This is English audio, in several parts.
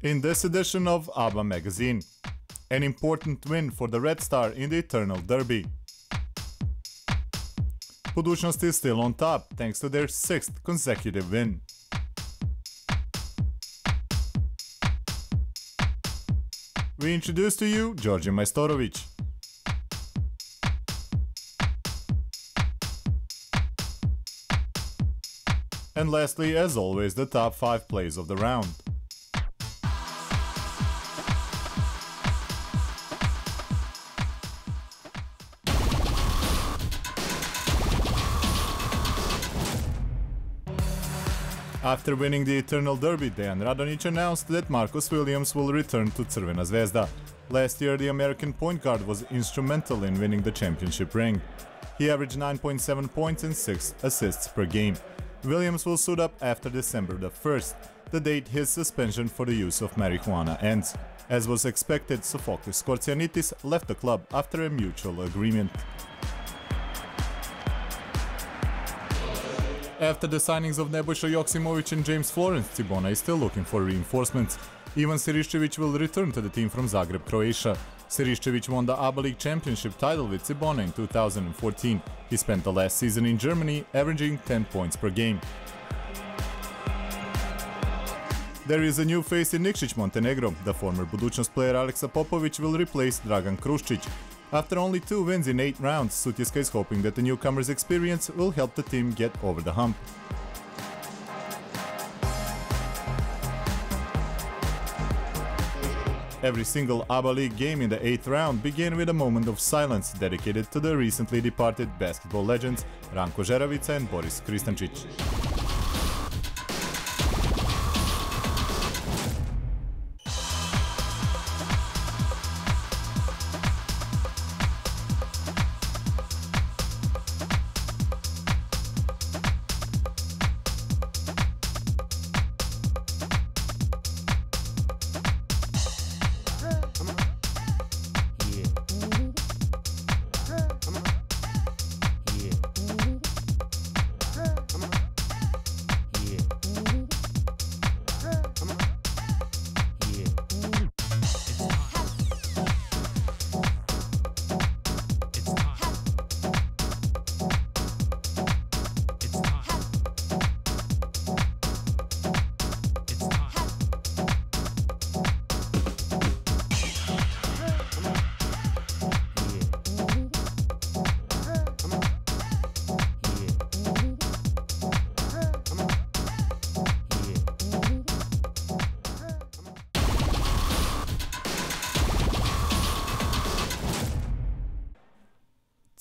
In this edition of ABBA magazine, an important win for the Red Star in the Eternal Derby. Budućnost is still on top thanks to their 6th consecutive win. We introduce to you Đorđe Majstorović. And lastly, as always, the top 5 plays of the round. After winning the Eternal Derby, Dejan Radonjić announced that Marcus Williams will return to Crvena Zvezda. Last year, the American point guard was instrumental in winning the championship ring. He averaged 9.7 points and 6 assists per game. Williams will suit up after December the 1st, the date his suspension for the use of marijuana ends. As was expected, Sofoklis Skorcianitis left the club after a mutual agreement. After the signings of Nebojša Joksimović and James Florence, Cibona is still looking for reinforcements. Ivan Siriščević will return to the team from Zagreb, Croatia. Siriščević won the ABBA League championship title with Cibona in 2014. He spent the last season in Germany, averaging 10 points per game. There is a new face in Nikšić, Montenegro. The former Budućnost player Aleksa Popović will replace Dragan Kruščić. After only 2 wins in 8 rounds, Sutjeska is hoping that the newcomer's experience will help the team get over the hump. Every single ABBA League game in the 8th round began with a moment of silence dedicated to the recently departed basketball legends Ranko Žeravica and Boris Kristančić.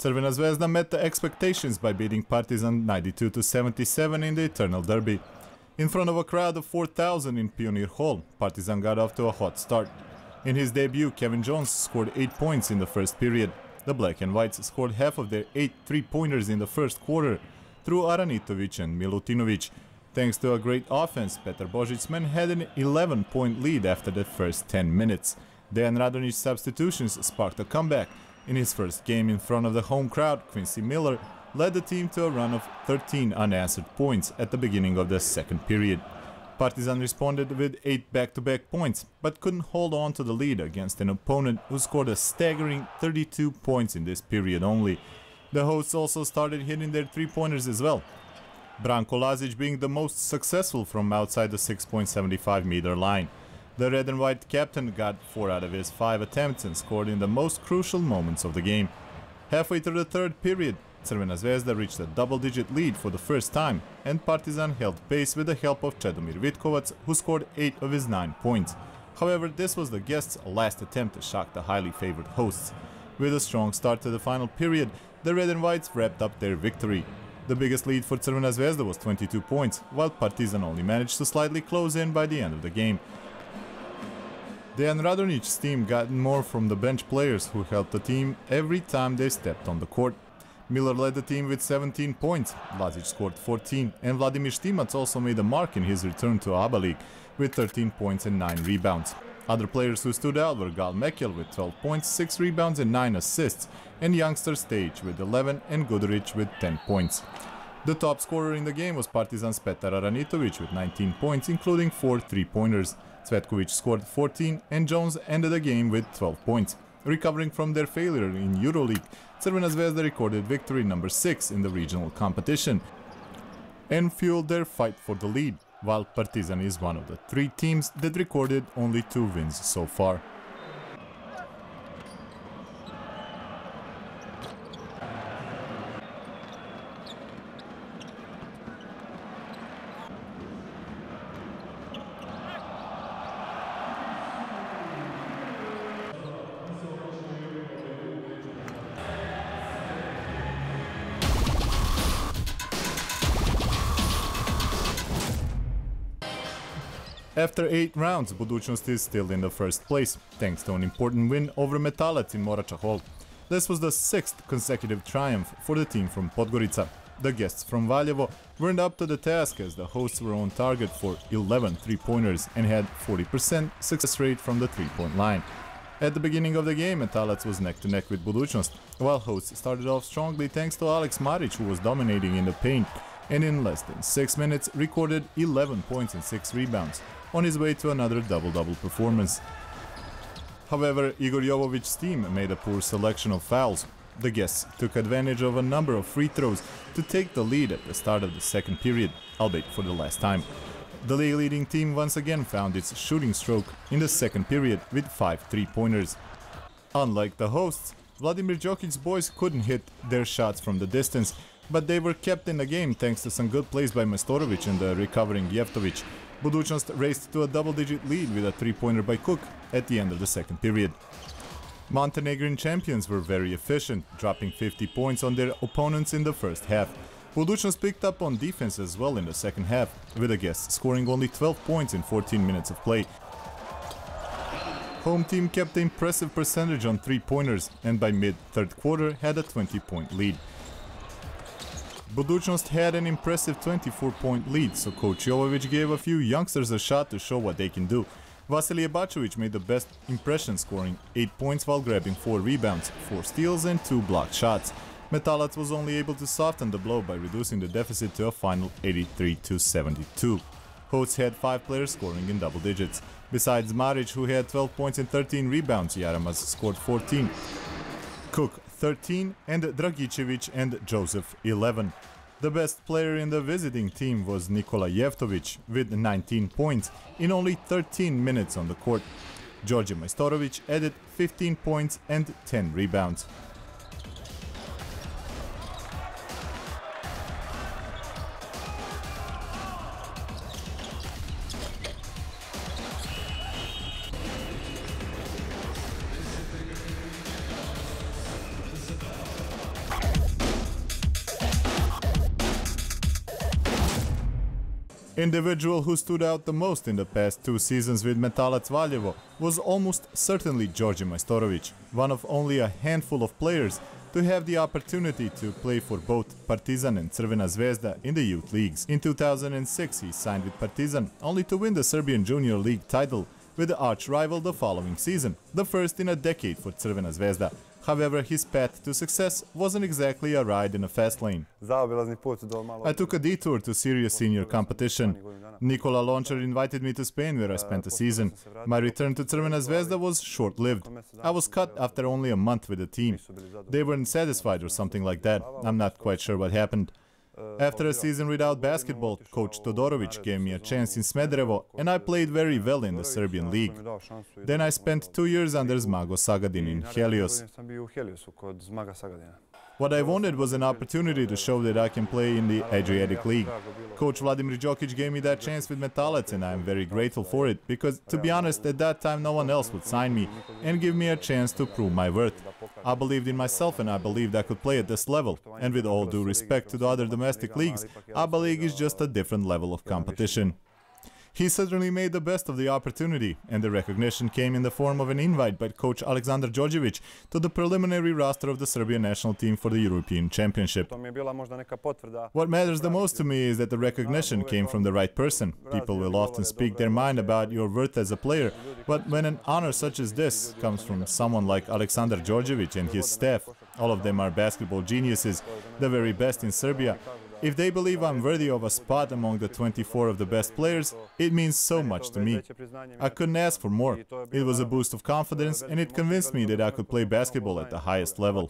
Crvena Zvezda met the expectations by beating Partizan 92-77 in the Eternal Derby. In front of a crowd of 4,000 in Pionir Hall, Partizan got off to a hot start. In his debut, Kevin Jones scored 8 points in the first period. The Black and Whites scored half of their 8 3-pointers in the first quarter through Aranitović and Milutinović. Thanks to a great offense, Petar Božic's men had an 11-point lead after the first 10 minutes. Dejan Radonjić's substitutions sparked a comeback. In his first game in front of the home crowd, Quincy Miller led the team to a run of 13 unanswered points at the beginning of the second period. Partizan responded with 8 back-to-back points, but couldn't hold on to the lead against an opponent who scored a staggering 32 points in this period only. The hosts also started hitting their 3-pointers as well, Branko Lazić being the most successful from outside the 6.75-meter line. The red and white captain got 4 out of his 5 attempts and scored in the most crucial moments of the game. Halfway through the third period, Crvena Zvezda reached a double-digit lead for the first time, and Partizan held pace with the help of Čedomir Vitkovac, who scored 8 of his 9 points. However, this was the guests' last attempt to shock the highly favored hosts. With a strong start to the final period, the red and whites wrapped up their victory. The biggest lead for Crvena Zvezda was 22 points, while Partizan only managed to slightly close in by the end of the game. Dejan Radonjić's team got more from the bench players who helped the team every time they stepped on the court. Miller led the team with 17 points, Lazić scored 14, and Vladimir Štimac also made a mark in his return to ABBA League with 13 points and 9 rebounds. Other players who stood out were Gal Mekel with 12 points, 6 rebounds and 9 assists, and youngster Stage with 11 and Gudurić with 10 points. The top scorer in the game was Partizan's Petar Aranitović with 19 points, including 4 3-pointers. Cvetkovic scored 14 and Jones ended the game with 12 points. Recovering from their failure in EuroLeague, Crvena Zvezda recorded victory number 6 in the regional competition and fueled their fight for the lead, while Partizan is one of the 3 teams that recorded only 2 wins so far. After 8 rounds, Budućnost is still in the first place, thanks to an important win over Metalac in Morača Hall. This was the 6th consecutive triumph for the team from Podgorica. The guests from Valjevo weren't up to the task as the hosts were on target for 11 three-pointers and had 40% success rate from the three-point line. At the beginning of the game, Metalac was neck-to-neck with Budućnost, while hosts started off strongly thanks to Alex Maric, who was dominating in the paint, and in less than 6 minutes recorded 11 points and 6 rebounds, on his way to another double-double performance. However, Igor Jovovic's team made a poor selection of fouls. The guests took advantage of a number of free throws to take the lead at the start of the second period, albeit for the last time. The league-leading team once again found its shooting stroke in the second period with 5 three-pointers. Unlike the hosts, Vladimir Đokic's boys couldn't hit their shots from the distance, but they were kept in the game thanks to some good plays by Majstorovic and the recovering Jeftovic. Budućnost raced to a double-digit lead with a three-pointer by Cook at the end of the second period. Montenegrin champions were very efficient, dropping 50 points on their opponents in the first half. Budućnost picked up on defense as well in the second half, with the guests scoring only 12 points in 14 minutes of play. Home team kept the impressive percentage on three-pointers and by mid-third quarter had a 20-point lead. Budućnost had an impressive 24-point lead, so coach Jovovic gave a few youngsters a shot to show what they can do. Vasilije Bačović made the best impression, scoring 8 points while grabbing 4 rebounds, 4 steals and 2 blocked shots. Metalac was only able to soften the blow by reducing the deficit to a final 83-72. Hosts had 5 players scoring in double digits. Besides Maric, who had 12 points and 13 rebounds, Jaramaz scored 14. Cook 13 and Dragicevic and Joseph 11. The best player in the visiting team was Nikola Jeftovic with 19 points in only 13 minutes on the court. Đorđe Majstorovic added 15 points and 10 rebounds. Individual who stood out the most in the past 2 seasons with Metalac Valjevo was almost certainly Đorđe Majstorovic, one of only a handful of players to have the opportunity to play for both Partizan and Crvena Zvezda in the youth leagues. In 2006 he signed with Partizan only to win the Serbian Junior League title with the arch-rival the following season, the first in a decade for Crvena Zvezda. However, his path to success wasn't exactly a ride in a fast lane. I took a detour to serious senior competition. Nikola Lončar invited me to Spain where I spent a season. My return to Crvena Zvezda was short-lived. I was cut after only a month with the team. They weren't satisfied or something like that. I'm not quite sure what happened. After a season without basketball, coach Todorovic gave me a chance in Smederevo and I played very well in the Serbian league. Then I spent 2 years under Zmago Sagadin in Helios. What I wanted was an opportunity to show that I can play in the Adriatic League. Coach Vladimir Đokić gave me that chance with Metalac and I am very grateful for it, because to be honest, at that time no one else would sign me and give me a chance to prove my worth. I believed in myself and I believed I could play at this level, and with all due respect to the other domestic leagues, ABA League is just a different level of competition. He certainly made the best of the opportunity, and the recognition came in the form of an invite by coach Aleksandar Đorđević to the preliminary roster of the Serbian national team for the European Championship. What matters the most to me is that the recognition came from the right person. People will often speak their mind about your worth as a player, but when an honor such as this comes from someone like Aleksandar Đorđević and his staff, all of them are basketball geniuses, the very best in Serbia, If they believe I'm worthy of a spot among the 24 of the best players, it means so much to me. I couldn't ask for more. It was a boost of confidence and it convinced me that I could play basketball at the highest level.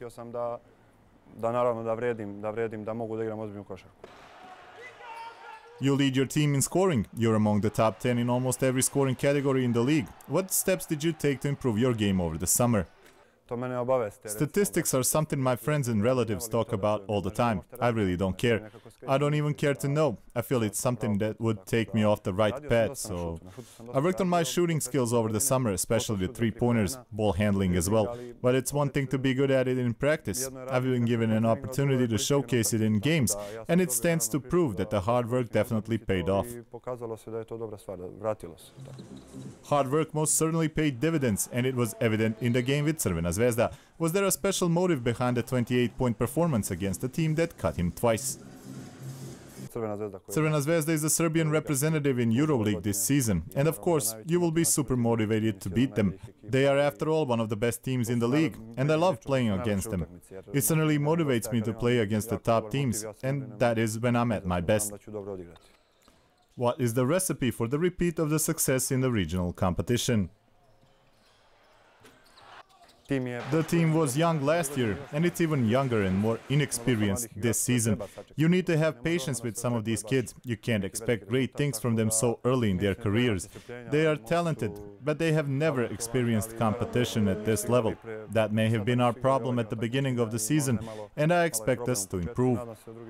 You lead your team in scoring. You're among the top 10 in almost every scoring category in the league. What steps did you take to improve your game over the summer? Statistics are something my friends and relatives talk about all the time. I really don't care. I don't even care to know. I feel it's something that would take me off the right path, so... I worked on my shooting skills over the summer, especially with three-pointers, ball handling as well. But it's one thing to be good at it in practice. I've been given an opportunity to showcase it in games, and it stands to prove that the hard work definitely paid off. Hard work most certainly paid dividends, and it was evident in the game with Crvena Zvezda. Was there a special motive behind the 28-point performance against a team that cut him twice? Crvena Zvezda is the Serbian representative in EuroLeague this season, and of course, you will be super motivated to beat them. They are after all one of the best teams in the league, and I love playing against them. It certainly motivates me to play against the top teams, and that is when I'm at my best. What is the recipe for the repeat of the success in the regional competition? The team was young last year, and it's even younger and more inexperienced this season. You need to have patience with some of these kids. You can't expect great things from them so early in their careers. They are talented, but they have never experienced competition at this level. That may have been our problem at the beginning of the season, and I expect us to improve.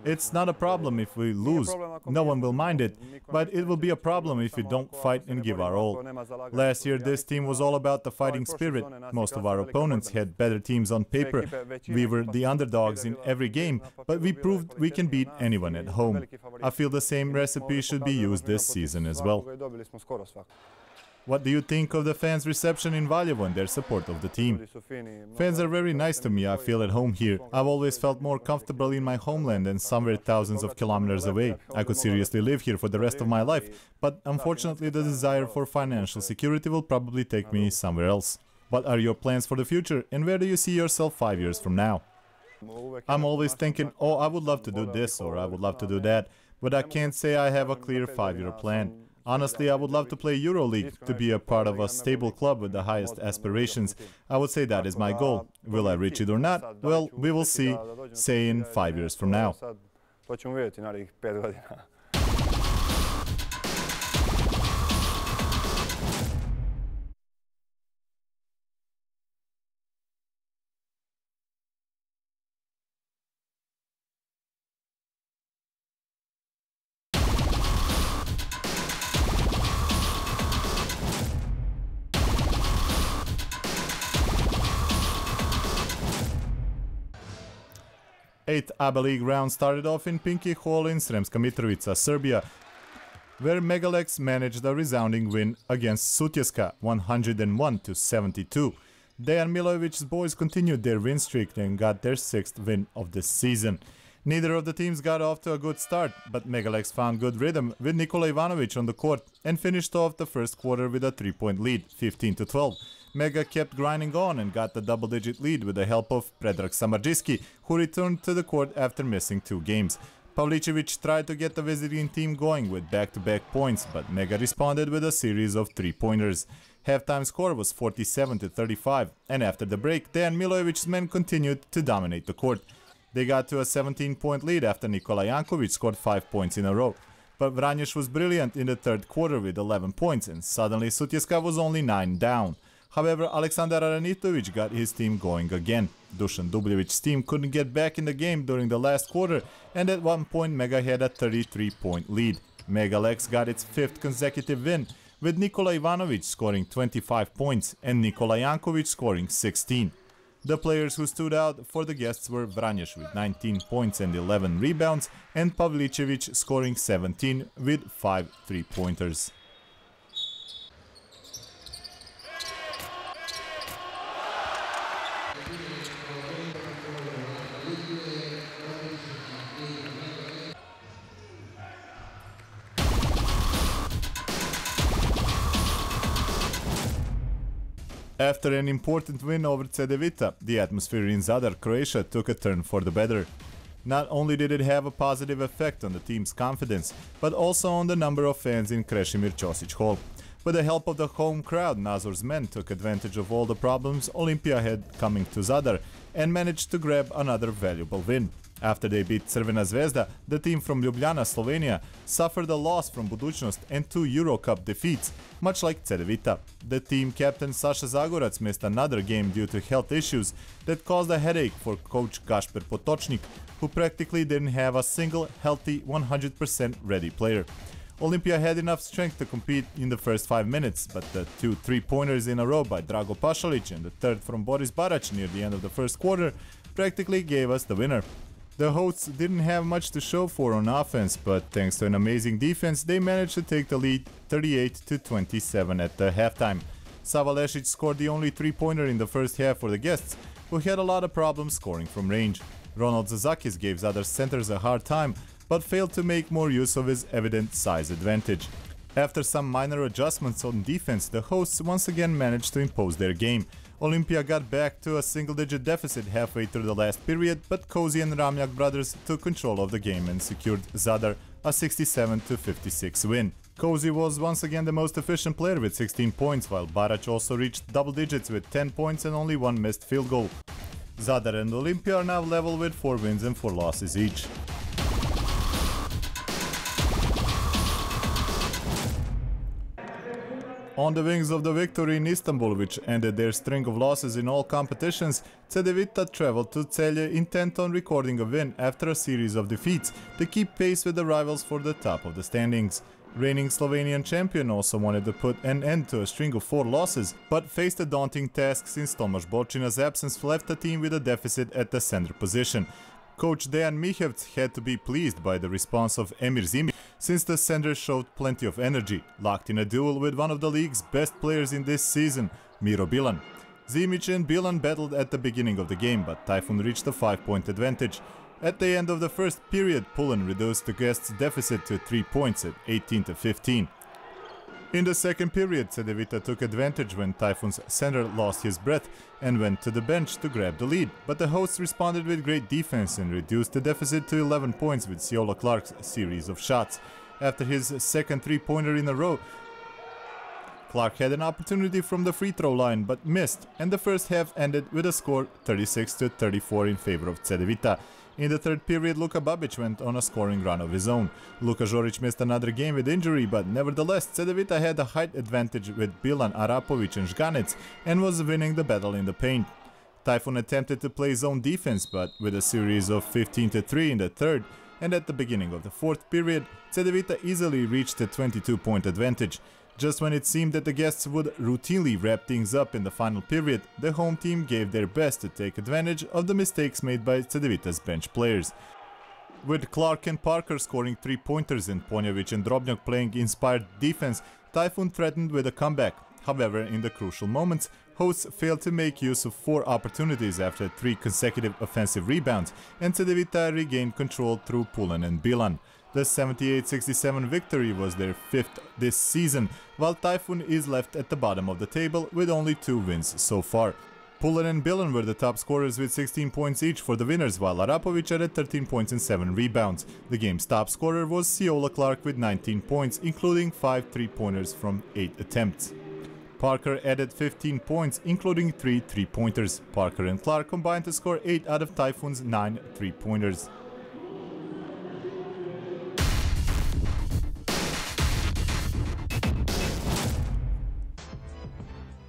It's not a problem if we lose. No one will mind it, but it will be a problem if we don't fight and give our all. Last year, this team was all about the fighting spirit. Most of our opponents had better teams on paper. We were the underdogs in every game, but we proved we can beat anyone at home. I feel the same recipe should be used this season as well. What do you think of the fans' reception in Valjevo and their support of the team? Fans are very nice to me. I feel at home here. I've always felt more comfortable in my homeland than somewhere thousands of kilometers away. I could seriously live here for the rest of my life, but unfortunately the desire for financial security will probably take me somewhere else. What are your plans for the future, and where do you see yourself 5 years from now? I'm always thinking, oh, I would love to do this or I would love to do that, but I can't say I have a clear 5-year plan. Honestly, I would love to play EuroLeague, to be a part of a stable club with the highest aspirations. I would say that is my goal. Will I reach it or not? Well, we will see, say in 5 years from now. 8th ABA League round started off in Pinky Hall in Sremska Mitrovica, Serbia, where Megalex managed a resounding win against Sutjeska 101-72. Dejan Milojevic's boys continued their win streak and got their 6th win of the season. Neither of the teams got off to a good start, but Megalex found good rhythm with Nikola Ivanovic on the court and finished off the first quarter with a 3-point lead, 15-12. Mega kept grinding on and got the double-digit lead with the help of Predrag Samardžiski, who returned to the court after missing 2 games. Pavlicevic tried to get the visiting team going with back-to-back points, but Mega responded with a series of 3-pointers. Halftime score was 47-35, and after the break, Dejan Milojevic's men continued to dominate the court. They got to a 17-point lead after Nikola Jankovic scored 5 points in a row. But Vranjes was brilliant in the third quarter with 11 points, and suddenly Sutjeska was only 9 down. However, Aleksandar Aranitovic got his team going again. Dusan Dubljevic's team couldn't get back in the game during the last quarter, and at one point Mega had a 33-point lead. Megalex got its 5th consecutive win, with Nikola Ivanovic scoring 25 points and Nikola Jankovic scoring 16. The players who stood out for the guests were Vranjes with 19 points and 11 rebounds, and Pavlicevic scoring 17 with 5 3-pointers. After an important win over Cedevita, the atmosphere in Zadar, Croatia took a turn for the better. Not only did it have a positive effect on the team's confidence, but also on the number of fans in Krešimir Ćosić Hall. With the help of the home crowd, Nazor's men took advantage of all the problems Olimpija had coming to Zadar and managed to grab another valuable win. After they beat Crvena Zvezda, the team from Ljubljana, Slovenia, suffered a loss from Budućnost and 2 Euro Cup defeats, much like Cedevita. The team captain Saša Zagorac missed another game due to health issues that caused a headache for coach Gašper Potočnik, who practically didn't have a single healthy 100% ready player. Olimpija had enough strength to compete in the first 5 minutes, but the 2 3-pointers in a row by Drago Pašalić and the third from Boris Barać near the end of the first quarter practically gave us the winner. The hosts didn't have much to show for on offense, but thanks to an amazing defense, they managed to take the lead 38-27 at the halftime. Sava Lešić scored the only 3-pointer in the first half for the guests, who had a lot of problems scoring from range. Ronald Zazakis gave Zadar's centers a hard time, but failed to make more use of his evident size advantage. After some minor adjustments on defense, the hosts once again managed to impose their game. Olimpija got back to a single-digit deficit halfway through the last period, but Kozi and Ramljak brothers took control of the game and secured Zadar a 67-56 win. Kozi was once again the most efficient player with 16 points, while Barać also reached double digits with 10 points and only 1 missed field goal. Zadar and Olimpija are now level with 4 wins and 4 losses each. On the wings of the victory in Istanbul, which ended their string of losses in all competitions, Cedevita traveled to Celje intent on recording a win after a series of defeats to keep pace with the rivals for the top of the standings. Reigning Slovenian champion also wanted to put an end to a string of 4 losses, but faced a daunting task since Tomaž Borčina's absence left the team with a deficit at the center position. Coach Dejan Mihevc had to be pleased by the response of Emir Zimić, since the center showed plenty of energy, locked in a duel with one of the league's best players in this season, Miro Bilan. Zimić and Bilan battled at the beginning of the game, but Typhoon reached a 5-point advantage. At the end of the first period, Pullen reduced the guests' deficit to 3 points at 18-15. In the second period, Cedevita took advantage when Typhoon's center lost his breath and went to the bench to grab the lead, but the hosts responded with great defense and reduced the deficit to 11 points with Siola Clark's series of shots. After his second 3-pointer in a row, Clark had an opportunity from the free throw line but missed, and the first half ended with a score 36-34 in favor of Cedevita. In the third period, Luka Babic went on a scoring run of his own. Luka Žorić missed another game with injury, but nevertheless, Cedevita had a height advantage with Bilan, Arapovic and Žganec and was winning the battle in the paint. Typhoon attempted to play zone defense, but with a series of 15-3 in the third, and at the beginning of the fourth period, Cedevita easily reached a 22-point advantage. Just when it seemed that the guests would routinely wrap things up in the final period, the home team gave their best to take advantage of the mistakes made by Cedevita's bench players. With Clark and Parker scoring 3-pointers and Ponjević and Drobnjak playing inspired defense, Typhoon threatened with a comeback. However, in the crucial moments, hosts failed to make use of 4 opportunities after 3 consecutive offensive rebounds, and Cedevita regained control through Pullen and Bilan. The 78-67 victory was their 5th this season, while Typhoon is left at the bottom of the table with only 2 wins so far. Pullen and Bilan were the top scorers with 16 points each for the winners, while Arapovic added 13 points and 7 rebounds. The game's top scorer was Siola Clark with 19 points, including 5 3-pointers from 8 attempts. Parker added 15 points, including 3 3-pointers. Parker and Clark combined to score 8 out of Typhoon's 9 3-pointers.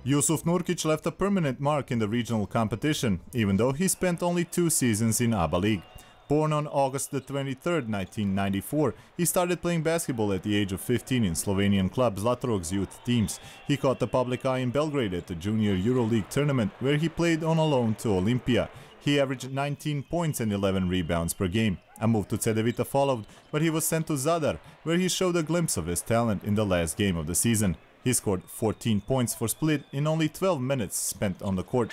Yusuf Nurkic left a permanent mark in the regional competition, even though he spent only 2 seasons in ABA League. Born on August 23, 1994, he started playing basketball at the age of 15 in Slovenian club Zlatorog's youth teams. He caught the public eye in Belgrade at the Junior EuroLeague tournament, where he played on a loan to Olimpija. He averaged 19 points and 11 rebounds per game. A move to Cedevita followed, but he was sent to Zadar, where he showed a glimpse of his talent in the last game of the season. He scored 14 points for Split in only 12 minutes spent on the court.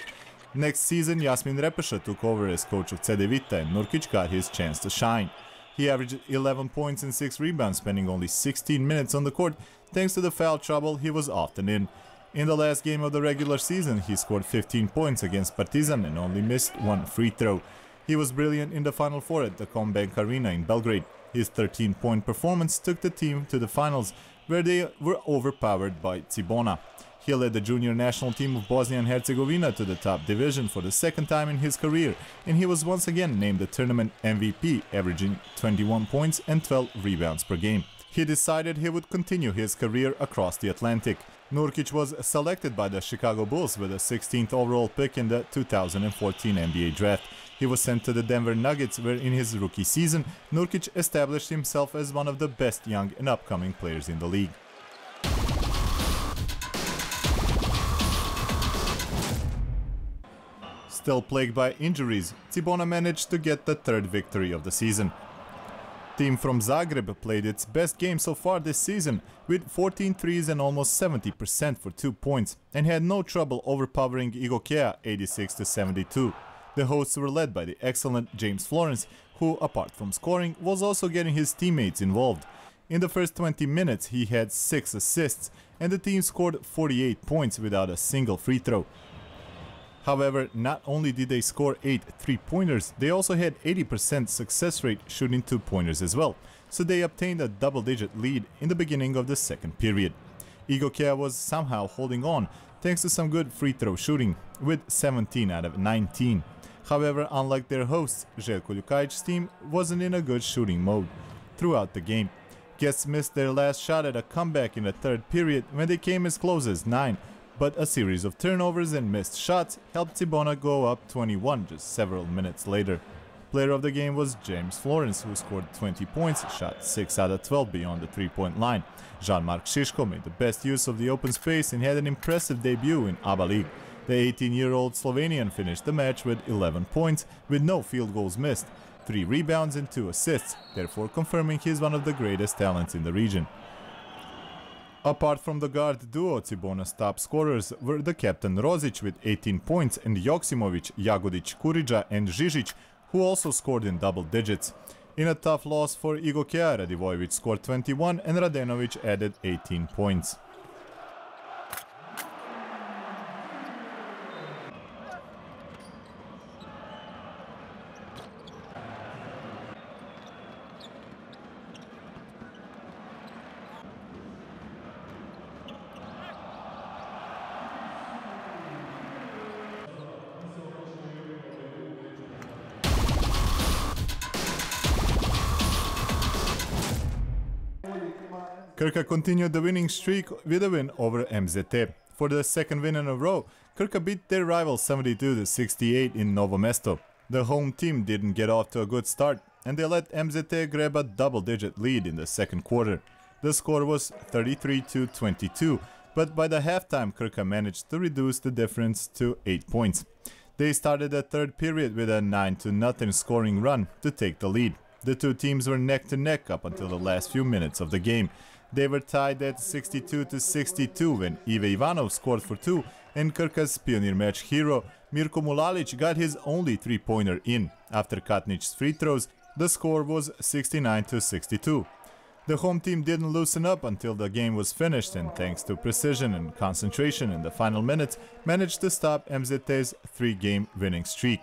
Next season, Jasmin Repesha took over as coach of Cedevita and Nurkic got his chance to shine. He averaged 11 points and 6 rebounds, spending only 16 minutes on the court thanks to the foul trouble he was often in. In the last game of the regular season, he scored 15 points against Partizan and only missed 1 free throw. He was brilliant in the Final Four at the Combank Arena in Belgrade. His 13-point performance took the team to the finals, where they were overpowered by Cibona. He led the junior national team of Bosnia and Herzegovina to the top division for the second time in his career, and he was once again named the tournament MVP, averaging 21 points and 12 rebounds per game. He decided he would continue his career across the Atlantic. Nurkic was selected by the Chicago Bulls with the 16th overall pick in the 2014 NBA draft. He was sent to the Denver Nuggets, where in his rookie season, Nurkic established himself as one of the best young and upcoming players in the league. Still plagued by injuries, Cibona managed to get the third victory of the season. Team from Zagreb played its best game so far this season, with 14 threes and almost 70% for 2 points, and had no trouble overpowering Igokea 86-72. The hosts were led by the excellent James Florence, who, apart from scoring, was also getting his teammates involved. In the first 20 minutes, he had 6 assists, and the team scored 48 points without a single free throw. However, not only did they score 8 3-pointers, they also had 80% success rate shooting 2-pointers as well, so they obtained a double-digit lead in the beginning of the second period. Igokea was somehow holding on thanks to some good free throw shooting, with 17 out of 19. However, unlike their hosts, Željko Ljukajic's team wasn't in a good shooting mode throughout the game. Guests missed their last shot at a comeback in the third period when they came as close as 9, but a series of turnovers and missed shots helped Cibona go up 21 just several minutes later. Player of the game was James Florence, who scored 20 points, shot 6 out of 12 beyond the 3-point line. Jean-Marc Šiško made the best use of the open space and had an impressive debut in ABA League. The 18-year-old Slovenian finished the match with 11 points, with no field goals missed, 3 rebounds and 2 assists, therefore confirming he is one of the greatest talents in the region. Apart from the guard duo, Cibona's top scorers were the captain Rozic with 18 points and Joksimovic, Jagodic, Kuriđa and Žižić, who also scored in double digits. In a tough loss for Igokea, Radivojevic scored 21 and Radenovic added 18 points. Krka continued the winning streak with a win over MZT. For the second win in a row, Krka beat their rival 72-68 in Novo Mesto. The home team didn't get off to a good start, and they let MZT grab a double-digit lead in the second quarter. The score was 33-22, but by the halftime Krka managed to reduce the difference to 8 points. They started the third period with a 9-0 scoring run to take the lead. The two teams were neck to neck up until the last few minutes of the game. They were tied at 62-62 when Ive Ivanov scored for 2 and Krka's Pionir match hero Mirko Mulalic got his only 3-pointer in. After Katnić's free throws, the score was 69-62. The home team didn't loosen up until the game was finished, and thanks to precision and concentration in the final minutes, managed to stop MZT's 3-game winning streak.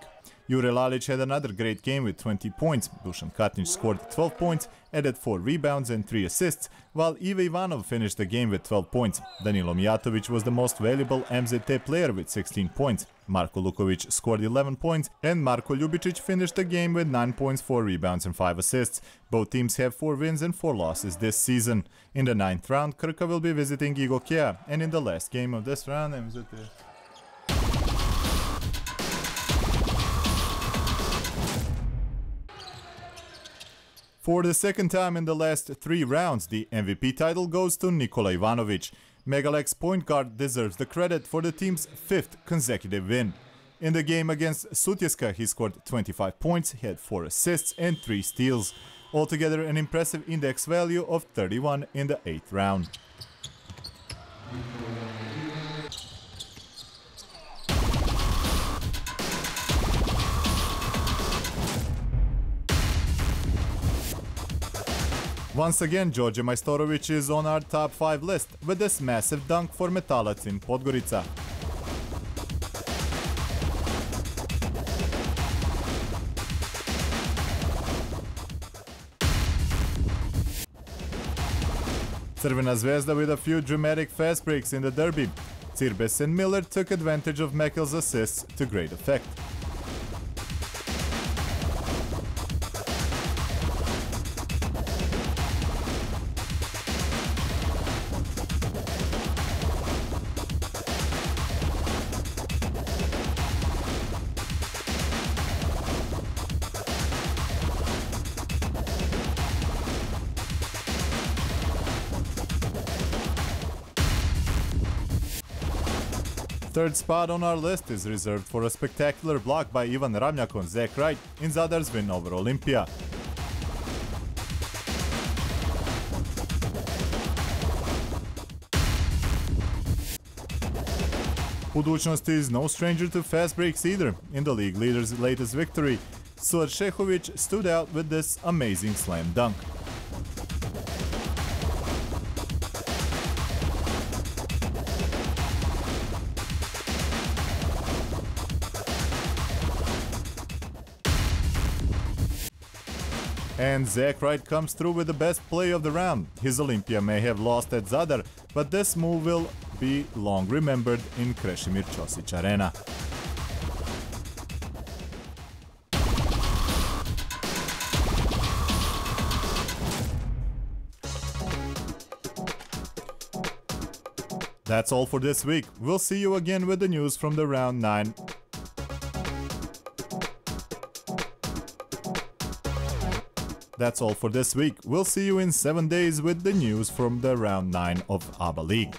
Jure Lalic had another great game with 20 points, Dušan Katnić scored 12 points, added 4 rebounds and 3 assists, while Ive Ivanov finished the game with 12 points. Danilo Mijatović was the most valuable MZT player with 16 points. Marko Luković scored 11 points, and Marko Ljubicic finished the game with 9 points, 4 rebounds and 5 assists. Both teams have 4 wins and 4 losses this season. In the 9th round, Krka will be visiting Igokea, and in the last game of this round, MZT... For the second time in the last 3 rounds, the MVP title goes to Nikola Ivanovic. Megalek's point guard deserves the credit for the team's 5th consecutive win. In the game against Sutjeska, he scored 25 points, he had 4 assists and 3 steals. Altogether an impressive index value of 31 in the 8th round. Once again, Đorđe Majstorović is on our top 5 list with this massive dunk for Metalac in Podgorica. Crvena Zvezda with a few dramatic fast breaks in the derby. Cirbes and Miller took advantage of Mekel's assists to great effect. Third spot on our list is reserved for a spectacular block by Ivan Ramljak on Zach Wright in Zadar's win over Olympia. Budućnost is no stranger to fast breaks either. In the league leader's latest victory, Suat Šehović stood out with this amazing slam dunk. And Zach Wright comes through with the best play of the round. His Olympia may have lost at Zadar, but this move will be long remembered in Krešimir Ćosić Arena. That's all for this week. We'll see you again with the news from the round 9. That's all for this week. We'll see you in 7 days with the news from the round 9 of ABA League.